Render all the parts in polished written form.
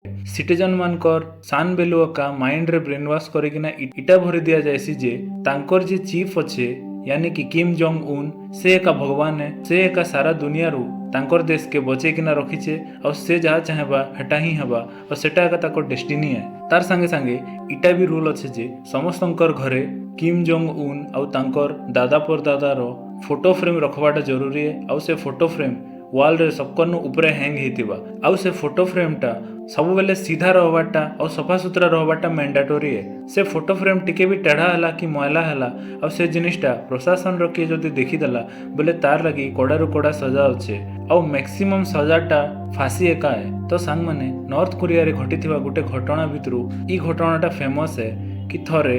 Citizen मानकर सान बेलू का माइंड रे ब्रेन वॉश करकिना इटा भरी दिया जायसी जे तांकर जे चीफ अच्छे यानी कि किम जोंग उन से एका भगवान है, से एका सारा दुनिया रू तांकर देश के बचेकिना रखीचे और से जहाँ चाहेबा हेटा ही हेबा और सेटा एका ताकर डेस्टिनी है। तार संगे संगे इटा भी रूल अच्छे जे समस्तंकर घरे किम जोंग उन और तांकर दादा परदादार फोटो फ्रेम रखवाटा जरूरी है। और से फोटो फ्रेम वाल रे सबकनु ऊपर हैंग हेतिबा और से फोटो फ्रेम टा सब बेले सीधा रहबाटा और सफा सुतरा रहबाटा मैंडेटोरी है। से फोटो फ्रेम टिके भी टेढ़ा हला कि मैला हला और से जिनिसटा प्रशासन रो किए जदी देखिदेला बोले तार लगी कड़ारू कड़ा सजा अच्छे और मैक्सिमम सजाटा फांसी एका है। तो सांग माने नॉर्थ कोरिया रे घटिथिबा गोटे घटना भितरु ई घटनाटा फेमस है कि थरे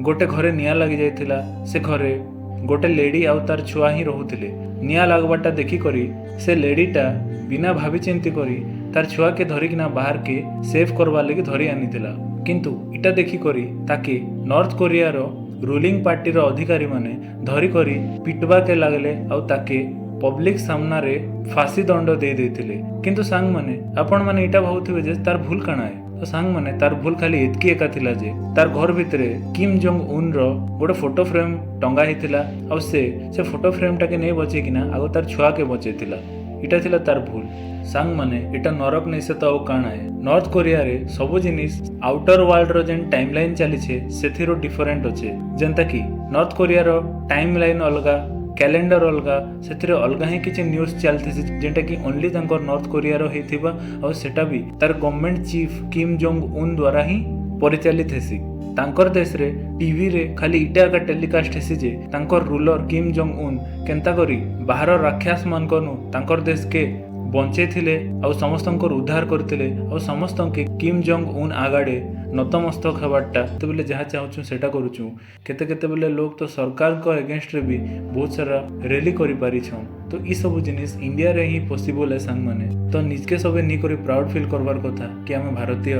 गोटे घरे निया लगी जाइथिला। से घरे गोटे लेडी आउ तार छुआ ही रहुथिले। निया लागबाटा देखी करी से लेडीटा बिना भाभी चिंती करी तार छुआ के धरिकिना बाहर के सेव करवा लगी धरी आनीथिला। किंतु इटा देखी करी ताके नॉर्थ कोरिया रो रूलिंग पार्टी रो अधिकारी माने धरी करी पिटवा के लागले और ताके पब्लिक सामना रे फांसी दंड दे देथिले। किंतु सांग माने आपण माने इटा भावुथिबे जे तार भूल काना है। तो सांग माने तार भूल खाली एतकी एका थिला जे तार घर भितरे किम जोंग उन रो गोटे फोटो फ्रेम टंगा हिथिला और से फोटो फ्रेम टाके नहीं बचे किना आगो तार छुआ के बचेथिला। इटा थिला तार भूल। सांग माने इटा नरक नहीं से तो काना है। नॉर्थ कोरिया रे सब जिनिस आउटर वर्ल्ड रो जेन टाइमलाइन चली छे सेथिरो डिफरेंट अच्छे। जेंता कि नॉर्थ कोरिया रो टाइमलाइन अलगा कैलेंडर अलगा से अलगा ही किसी न्यूज चलती जेटा कि ओनली तांकर नॉर्थ कोरिया रो हेथिबा और सेटा भी तार government chief Kim Jong Un द्वारा ही परिचालित हेसी। तांकर देश रे टीवी रे खाली इटा का टेलीकास्ट हेसी जे तांकर ruler Kim Jong Un Kenta करी बाहर राक्षस मानकनु तांकर देश के बंचे थिले और समस्तंकर उद्धार करथिले और समस्त के किम जोंग उन आगाड़े नतमस्तक हेबाटा तो बोले जहाँ चाहूँ सेटा करूँ। केते केते बोले लोग तो सरकार को एगेंस्ट रे भी बहुत सारा रैली करि पारि छन। तो ई सब जिनिस इंडिया रे ही पॉसिबल है सांग माने। तो निजके सबे नी करी प्राउड फील करवार कथा कि आमे भारतीय।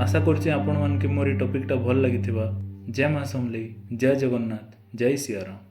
आशा करछि आपण मान के मोर टॉपिक टा भल लागिथिबा। जय मां समलेई, जय जगन्नाथ, जय सियाराम।